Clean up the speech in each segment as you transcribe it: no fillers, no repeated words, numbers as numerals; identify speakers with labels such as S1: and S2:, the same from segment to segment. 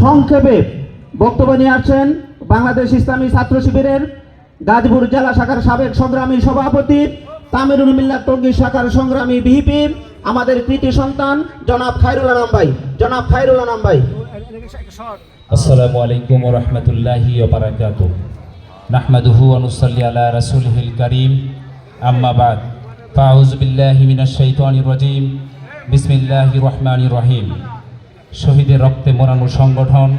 S1: সংক্ষেপে বক্তব্য নিয়ে আসছেন বাংলাদেশ ইসলামী ছাত্র শিবিরের গাজীপুর জেলা শাখার সাবেক সংগ্রামী সভাপতি, তামিরুল মিল্লাত টঙ্গী শাখার সংগ্রামী ভিপি, আমাদের কৃতি সন্তান জনাব খায়রুল আনাম ভাই। জনাব খায়রুল আনাম ভাই।
S2: আসসালামু আলাইকুম ওয়া রাহমাতুল্লাহি ওয়া বারাকাতুহু। নাহমাদুহু ওয়া নুসাল্লি আলা রাসূলিহিল কারীম। আম্মা বাদ। ফাউযু বিল্লাহি মিনাশ শাইতানির রাজীম। বিসমিল্লাহির রহমানির রহিম। শহীদের রক্তে মোড়ানো সংগঠন,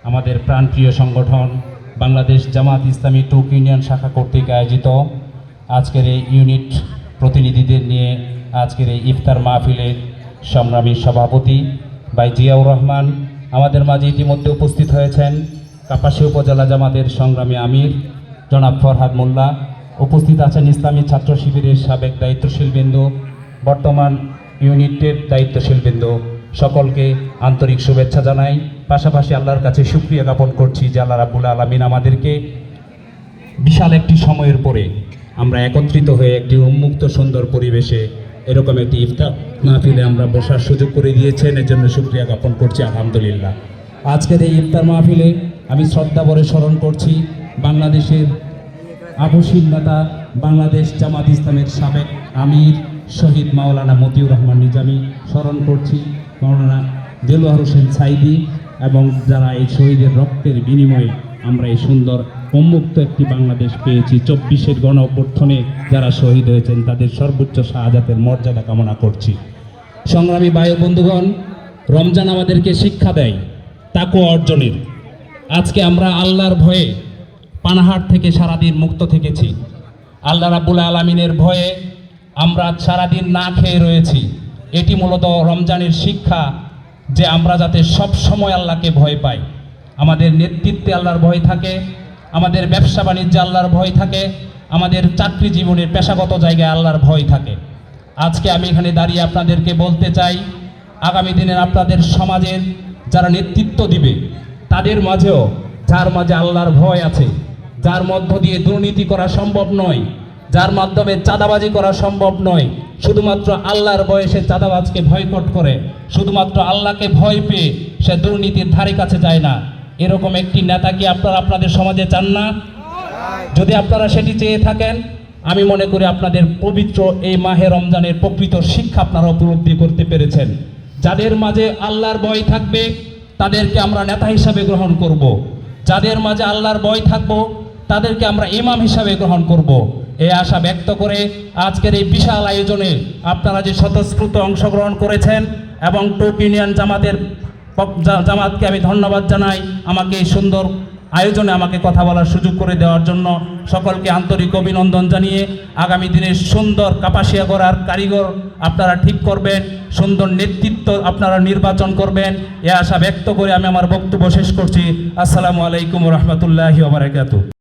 S2: আমাদের প্রাণপ্রিয় সংগঠন বাংলাদেশ জামাত ইসলামী টুক ইউনিয়ন শাখা কর্তৃক আয়োজিত আজকের এই ইউনিট প্রতিনিধিদের নিয়ে আজকের এই ইফতার মাহফিলের সংগ্রামী সভাপতি ভাই জিয়াউর রহমান আমাদের মাঝে ইতিমধ্যে উপস্থিত হয়েছেন। কাপাসিয়া উপজেলা জামাতের সংগ্রামী আমির জনাব ফরহাদ মোল্লা, উপস্থিত আছেন ইসলামী ছাত্র শিবিরের সাবেক দায়িত্বশীলবৃন্দ, বর্তমান ইউনিটের দায়িত্বশীলবৃন্দ, সকলকে আন্তরিক শুভেচ্ছা জানাই। পাশাপাশি আল্লাহর কাছে শুকরিয়া জ্ঞাপন করছি যে আল্লাহ রাব্বুল আলামিন আমাদেরকে বিশাল একটি সময়ের পরে আমরা একত্রিত হয়ে একটি উন্মুক্ত সুন্দর পরিবেশে এরকম একটি ইফতার মাহফিলে আমরা বসার সুযোগ করে দিয়েছেন, এর জন্য শুকরিয়া জ্ঞাপন করছি আলহামদুলিল্লাহ। আজকের এই ইফতার মাহফিলে আমি শ্রদ্ধা ভরে স্মরণ করছি বাংলাদেশের আবুশীল নেতা, বাংলাদেশ জামাত ইসলামের সাবেক আমির শহীদ মাওলানা মতিউর রহমান নিজামী, স্মরণ করছি মাওলানা দেলোয়ার হোসেন সাইদি, এবং যারা এই শহীদের রক্তের বিনিময়ে আমরা এই সুন্দর উন্মুক্ত একটি বাংলাদেশ পেয়েছি। 24-এর গণ অভ্যুত্থানে যারা শহীদ হয়েছেন তাদের সর্বোচ্চ শাহাদাতের মর্যাদা কামনা করছি। সংগ্রামী ভাই ও বন্ধুগণ, রমজান আমাদেরকে শিক্ষা দেয় তাকওয়া অর্জনের। আজকে আমরা আল্লাহর ভয়ে পানাহার থেকে সারাদিন মুক্ত থেকেছি। আল্লাহ রাব্বুল আলামিনের ভয়ে আমরা সারাদিন না খেয়ে রয়েছি। এটি মূলত রমজানের শিক্ষা যে আমরা যাতে সব সময় আল্লাহকে ভয় পাই। আমাদের নেতৃত্বে আল্লাহর ভয় থাকে, আমাদের ব্যবসা বাণিজ্যে আল্লাহর ভয় থাকে, আমাদের চাকরি জীবনের পেশাগত জায়গায় আল্লাহর ভয় থাকে। আজকে আমি এখানে দাঁড়িয়ে আপনাদেরকে বলতে চাই, আগামী দিনের আপনাদের সমাজের যারা নেতৃত্ব দিবে তাদের মাঝেও যার মাঝে আল্লাহর ভয় আছে, যার মধ্য দিয়ে দুর্নীতি করা সম্ভব নয়, যার মাধ্যমে চাঁদাবাজি করা সম্ভব নয়, শুধুমাত্র আল্লাহর ভয়ে সে চাঁদাবাজকে ভয়কট করে, শুধুমাত্র আল্লাহকে ভয় পেয়ে সে দুর্নীতির ধারে কাছে যায় না, এরকম একটি নেতা কি আপনারা আপনাদের সমাজে চান না? যদি আপনারা সেটি চেয়ে থাকেন, আমি মনে করি আপনাদের পবিত্র এই মাহে রমজানের প্রকৃত শিক্ষা আপনারা উপলব্ধি করতে পেরেছেন। যাদের মাঝে আল্লাহর ভয় থাকবে তাদেরকে আমরা নেতা হিসাবে গ্রহণ করব। যাদের মাঝে আল্লাহর ভয় থাকবো তাদেরকে আমরা ইমাম হিসাবে গ্রহণ করব। এই আশা ব্যক্ত করে আজকের এই বিশাল আয়োজনে আপনারা যে স্বতঃস্ফূর্ত অংশগ্রহণ করেছেন এবং টুক ইউনিয়ন জামাতকে আমি ধন্যবাদ জানাই আমাকে এই সুন্দর আয়োজনে আমাকে কথা বলার সুযোগ করে দেওয়ার জন্য। সকলকে আন্তরিক অভিনন্দন জানিয়ে আগামী দিনের সুন্দর কাপাসিয়া গড়ার কারিগর আপনারা ঠিক করবেন, সুন্দর নেতৃত্ব আপনারা নির্বাচন করবেন, এ আশা ব্যক্ত করে আমি আমার বক্তব্য শেষ করছি। আসসালামু আলাইকুম ওয়া রাহমাতুল্লাহি ওয়া বারাকাতুহু।